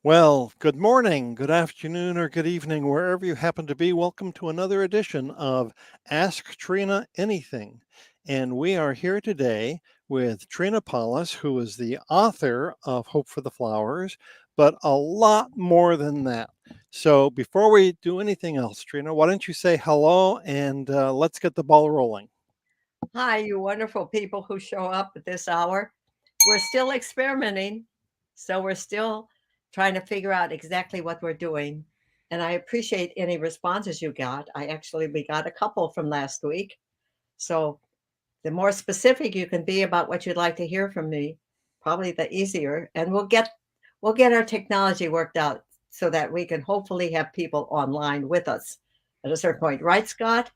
Well, good morning, good afternoon, or good evening, wherever you happen to be. Welcome to another edition of Ask Trina Anything. And we are here today with Trina Paulus, who is the author of Hope for the Flowers, but a lot more than that. So before we do anything else, Trina, why don't you say hello and let's get the ball rolling? Hi, you wonderful people who show up at this hour. We're still experimenting, so we're still trying to figure out exactly what we're doing. And I appreciate any responses you got. We got a couple from last week. So the more specific you can be about what you'd like to hear from me, probably the easier. And we'll get our technology worked out so that we can hopefully have people online with us at a certain point. Right, Scott?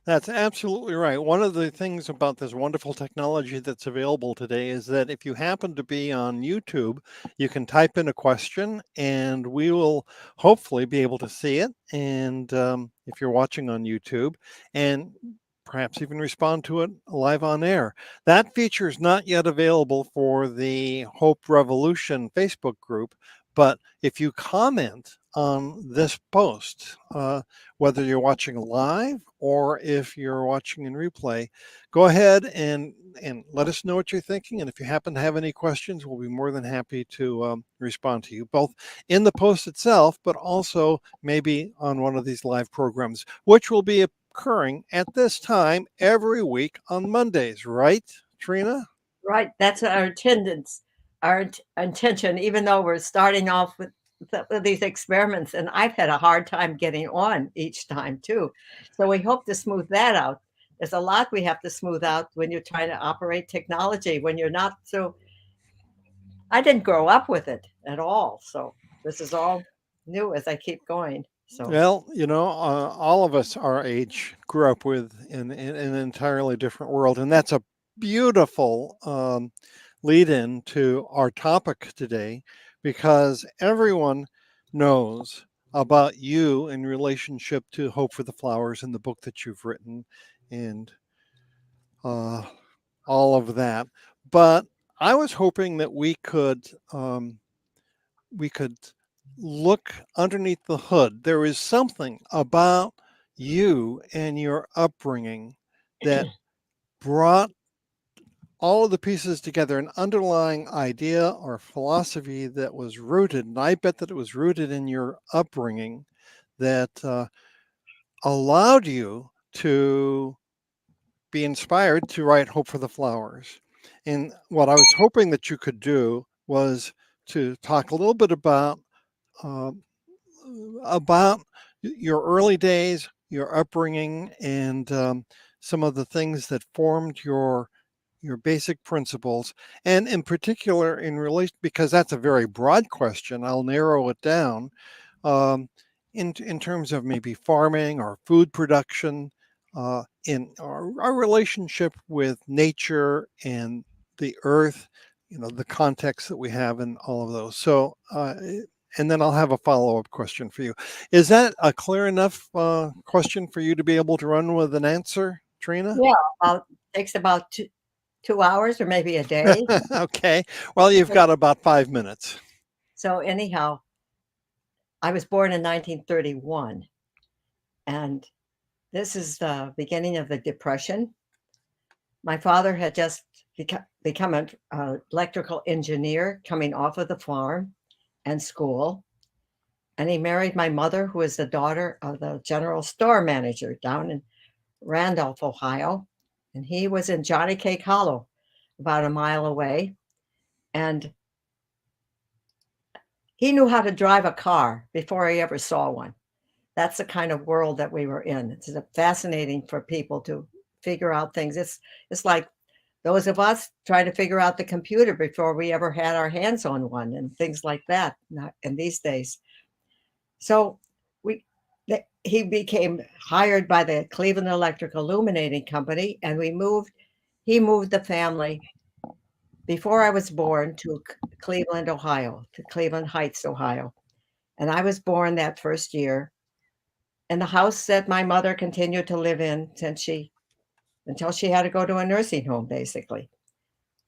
That's absolutely right. One of the things about this wonderful technology that's available today is that if you happen to be on YouTube, you can type in a question and we will hopefully be able to see it. And if you're watching on YouTube, and perhaps even respond to it live on air. That feature is not yet available for the Hope Revolution Facebook group, but if you comment on this post, whether you're watching live or if you're watching in replay, go ahead and let us know what you're thinking. And if you happen to have any questions, we'll be more than happy to respond to you, both in the post itself, but also maybe on one of these live programs, which will be occurring at this time every week on Mondays, right, Trina? Right, that's our attendance, intention, even though we're starting off with these experiments, and I've had a hard time getting on each time too. So we hope to smooth that out. There's a lot we have to smooth out when you're trying to operate technology, when you're not so. I didn't grow up with it at all, so this is all new as I keep going. So Well, all of us our age grew up with in an entirely different world, and that's a beautiful lead in to our topic today because everyone knows about you in relationship to Hope for the Flowers and the book that you've written and uh, all of that. But I was hoping that um, we could look underneath the hood. There is something about you and your upbringing that brought all of the pieces together, an underlying idea or philosophy that was rooted, and I bet that it was rooted in your upbringing that allowed you to be inspired to write Hope for the Flowers. And what I was hoping that you could do was to talk a little bit uh, about your early days, your upbringing, and some of the things that formed your basic principles, and in particular in relation because that's a very broad question. I'll narrow it down um, in terms of maybe farming or food production, in our relationship with nature and the earth, the context that we have in all of those. So, and then I'll have a follow up question for you. Is that a clear enough question for you to be able to run with an answer, Trina? yeah, about takes about 2 hours or maybe a day. Okay. Well, you've got about 5 minutes. So anyhow, I was born in 1931, and this is the beginning of the Depression. My father had just become an electrical engineer coming off of the farm and school. And he married my mother, who is the daughter of the general store manager down in Randolph, Ohio. And he was in Johnny Cake Hollow, about a mile away. And he knew how to drive a car before he ever saw one. That's the kind of world that we were in. It's fascinating for people to figure out things. It's like those of us trying to figure out the computer before we ever had our hands on one and things like that in these days. So we he became hired by the Cleveland Electric Illuminating Company, and he moved the family before I was born to Cleveland, Ohio, to Cleveland Heights, Ohio. And I was born that first year in the house that my mother continued to live in until she had to go to a nursing home, basically.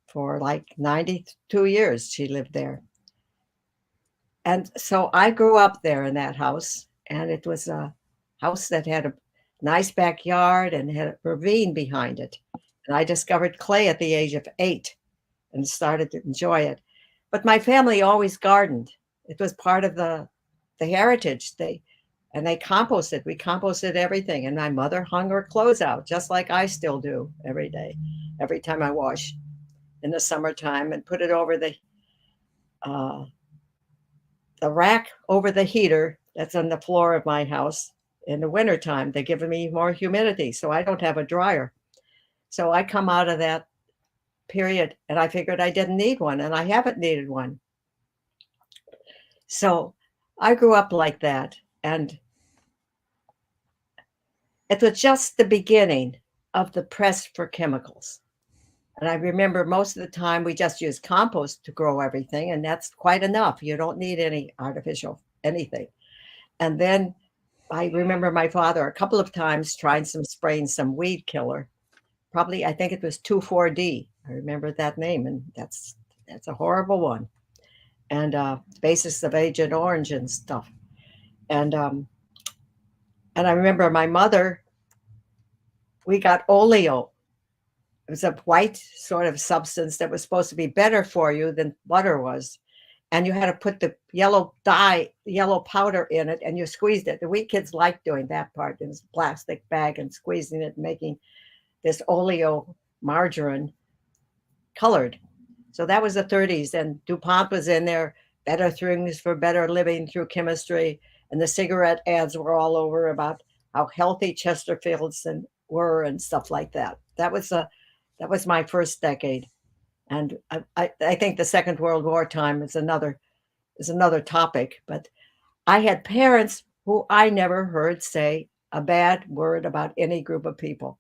For like 92 years she lived there. And so I grew up there in that house, and it was a house that had a nice backyard and had a ravine behind it. And I discovered clay at the age of 8 and started to enjoy it. But my family always gardened. It was part of the heritage. They composted. We composted everything, and my mother hung her clothes out just like I still do every day, every time I wash in the summertime, and put it over uh, the rack over the heater that's on the floor of my house in the wintertime. They're giving me more humidity, so I don't have a dryer. So I come out of that period and I figured I didn't need one, and I haven't needed one. So I grew up like that. And it was just the beginning of the press for chemicals. And I remember most of the time we just used compost to grow everything, and that's quite enough. You don't need any artificial anything. And then I remember my father a couple of times trying spraying some weed killer. Probably, I think it was 2,4-D. I remember that name, and that's a horrible one. And basis of Agent Orange and stuff. And and I remember my mother. We got oleo. It was a white sort of substance that was supposed to be better for you than butter was. And you had to put the yellow powder in it, and you squeezed it. The we kids liked doing that part in this plastic bag and squeezing it, and making this oleo margarine colored. So that was the 30s, and DuPont was in there, better things for better living through chemistry. And the cigarette ads were all over about how healthy Chesterfields were and stuff like that. That was my first decade. And I think the Second World War time is another topic. But I had parents who I never heard say a bad word about any group of people.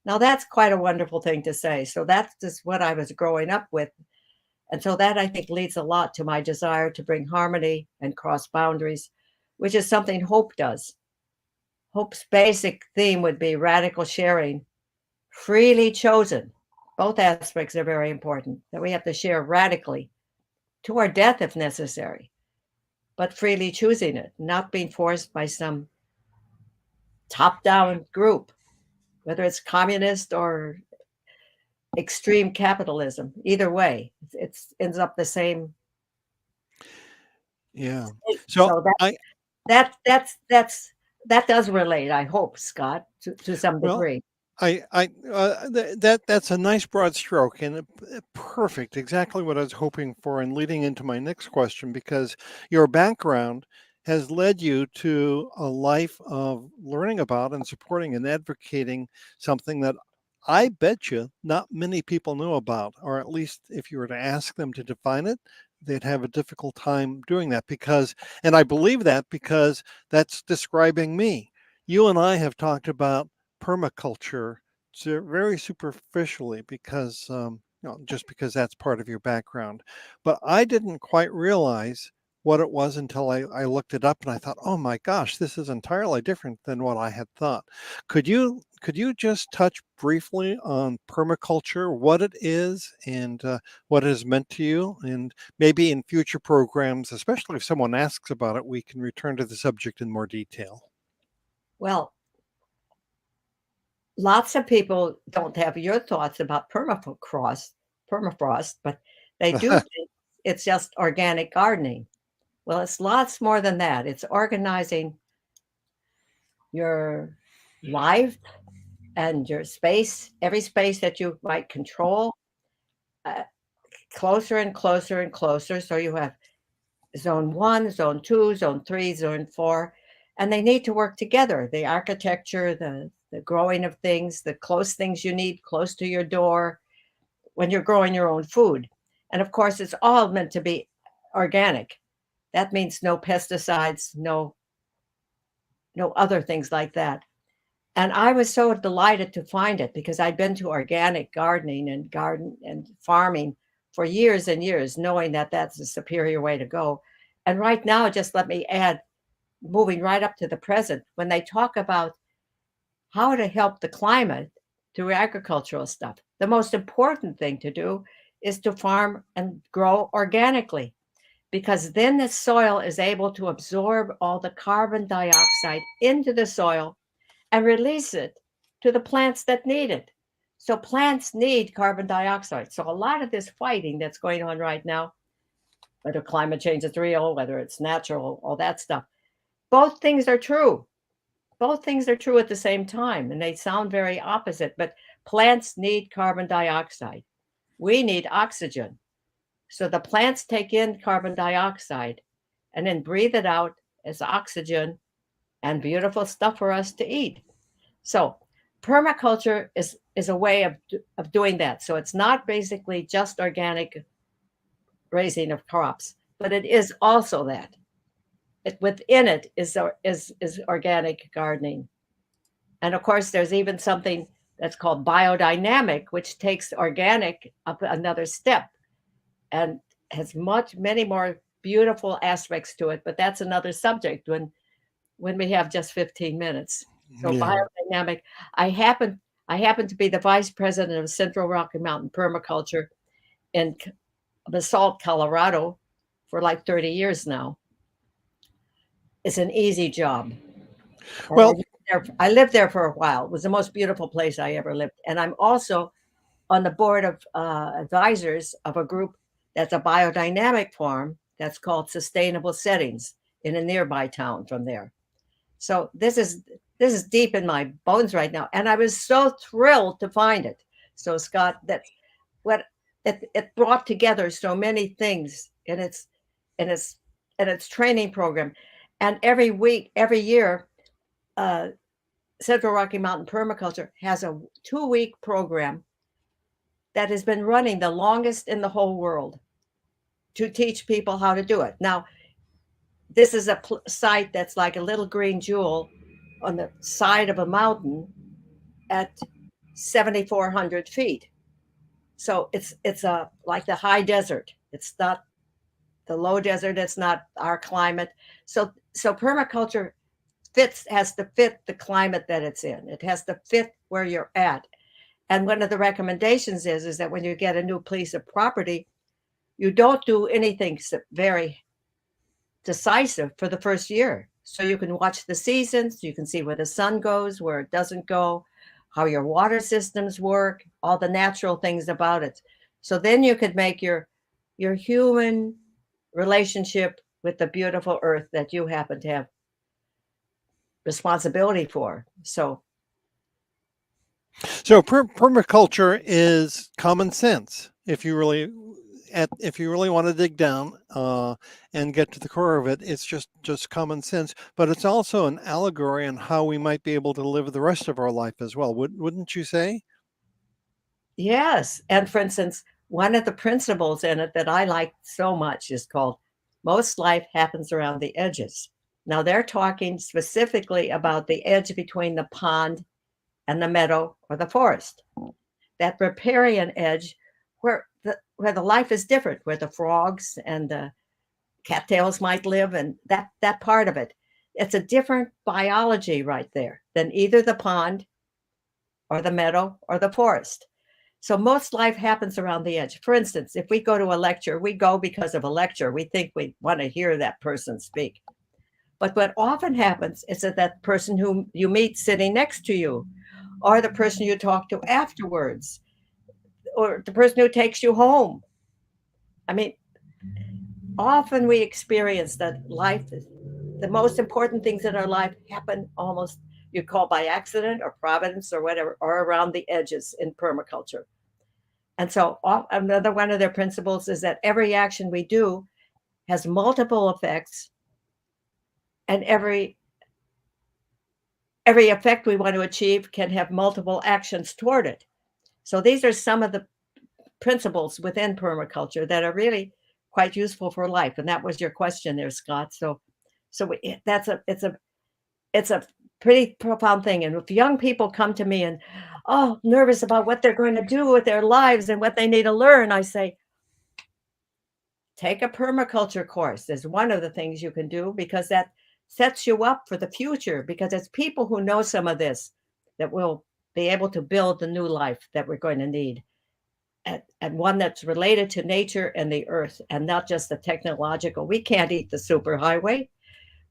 Now that's quite a wonderful thing to say. So that's just what I was growing up with. And so that I think leads a lot to my desire to bring harmony and cross boundaries, which is something Hope does. Hope's basic theme would be radical sharing, freely chosen. Both aspects are very important, that we have to share radically to our death if necessary, but freely choosing it, not being forced by some top down group, whether it's communist or extreme capitalism. Either way, it ends up the same. Yeah. So So that I that does relate, I hope, Scott, to some well, degree. that's a nice broad stroke and perfect, exactly what I was hoping for, and leading into my next question, because your background has led you to a life of learning about and supporting and advocating something that I bet you not many people knew about, or at least if you were to ask them to define it, they'd have a difficult time doing that, because, and I believe that because that's describing me. You and I have talked about permaculture very superficially because just because that's part of your background. But I didn't quite realize what it was until I looked it up, and I thought, oh my gosh, this is entirely different than what I had thought. Could you just touch briefly on permaculture, what it is, and what it has meant to you? And maybe in future programs, especially if someone asks about it, we can return to the subject in more detail. Well, lots of people don't have your thoughts about permafrost, but they do think it's just organic gardening. Well, it's lots more than that. It's organizing your life and your space, every space that you might control, uh, closer and closer and closer. So you have zone 1, zone 2, zone 3, zone 4, and they need to work together. The architecture, the growing of things, the close things you need close to your door when you're growing your own food. And of course, it's all meant to be organic. That means no pesticides, no other things like that. And I was so delighted to find it because I'd been to organic gardening and garden and farming for years and years, knowing that that's the superior way to go. And right now, just let me add, moving right up to the present, when they talk about how to help the climate through agricultural stuff, the most important thing to do is to farm and grow organically. because then the soil is able to absorb all the carbon dioxide into the soil and release it to the plants that need it. So plants need carbon dioxide. So a lot of this fighting that's going on right now, whether climate change is real, whether it's natural, all that stuff, both things are true. Both things are true at the same time, and they sound very opposite, but plants need carbon dioxide. We need oxygen. So the plants take in carbon dioxide and then breathe it out as oxygen and beautiful stuff for us to eat. So permaculture is a way of doing that. So it's not basically just organic raising of crops, but it is also that. Within it is organic gardening. And of course, there's even something that's called biodynamic, which takes organic up another step and has many more beautiful aspects to it. But that's another subject when we have just 15 minutes. So Yeah. biodynamic. I happen I happen to be the vice president of Central Rocky Mountain Permaculture in Basalt, Colorado, for like 30 years now. It's an easy job. And Well, I lived there for a while. It was the most beautiful place I ever lived. And I'm also on the board of advisors of a group that's a biodynamic farm that's called Sustainable Settings in a nearby town from there. So this is deep in my bones right now, and I was so thrilled to find it. So Scott, that's what it brought together so many things in its in its training program, and every week, every year, uh, Central Rocky Mountain Permaculture has a 2-week program that has been running the longest in the whole world to teach people how to do it. Now, this is a site that's like a little green jewel on the side of a mountain at 7,400 feet. So it's a like the high desert. It's not the low desert. It's not our climate. So permaculture has to fit the climate that it's in. It has to fit where you're at. And one of the recommendations is that when you get a new piece of property, you don't do anything very decisive for the first year. So you can watch the seasons, you can see where the sun goes, where it doesn't go, how your water systems work, all the natural things about it. So then you could make your human relationship with the beautiful earth that you happen to have responsibility for. so permaculture is common sense if you really want to dig down and get to the core of it. It's just common sense, but it's also an allegory on how we might be able to live the rest of our life as well. Wouldn't you say? Yes. And for instance, one of the principles in it that I like so much is called most life happens around the edges. Now they're talking specifically about the edge between the pond and the meadow or the forest. That riparian edge where the life is different, where the frogs and the cattails might live, and that part of it. It's a different biology right there than either the pond or the meadow or the forest. So most life happens around the edge. For instance, if we go to a lecture, we go because of a lecture. We think we want to hear that person speak. But what often happens is that person who you meet sitting next to you, or the person you talk to afterwards, or the person who takes you home. I mean, often we experience that the most important things in our life happen almost, you call by accident or providence or whatever, or around the edges in permaculture. And so another one of their principles is that every action we do has multiple effects, and every effect we want to achieve can have multiple actions toward it. So these are some of the principles within permaculture that are really quite useful for life. And that was your question there, Scott. It's a pretty profound thing. And if young people come to me and nervous about what they're going to do with their lives and what they need to learn, I say, take a permaculture course is one of the things you can do, because that sets you up for the future, because it's people who know some of this that will be able to build the new life that we're going to need. and one that's related to nature and the earth and not just the technological. We can't eat the superhighway.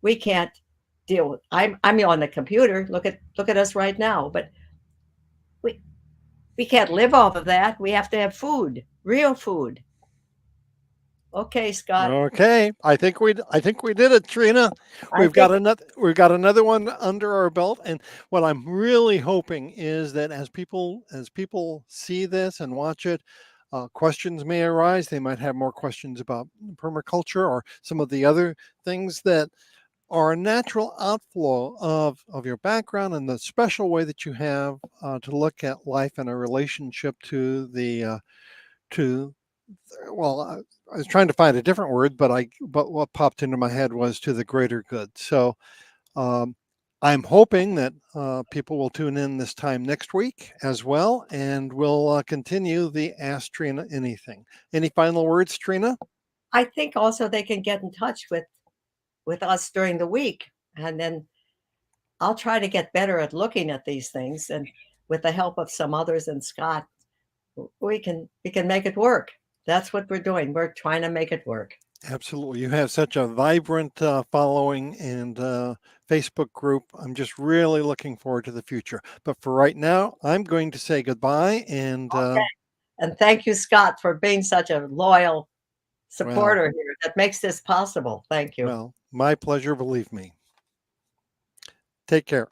We can't deal with I'm on the computer. Look at us right now, but we we can't live off of that. We have to have food, real food. Okay, Scott. Okay, I think we did it, Trina. I think We've got another one under our belt, and what I'm really hoping is that as people see this and watch it, questions may arise. They might have more questions about permaculture or some of the other things that are a natural outflow of your background and the special way that you have to look at life and a relationship to to well, I was trying to find a different word, but what popped into my head was to the greater good. So um, I'm hoping that people will tune in this time next week as well, and we'll continue the Ask Trina Anything. Any final words, Trina? I think also they can get in touch with us during the week, and then I'll try to get better at looking at these things, and with the help of some others and Scott, we can make it work. That's what we're doing. We're trying to make it work. Absolutely. You have such a vibrant following and Facebook group. I'm just really looking forward to the future. But for right now, I'm going to say goodbye. And And thank you, Scott, for being such a loyal well, supporter here that makes this possible. Thank you. my pleasure, believe me. Take care.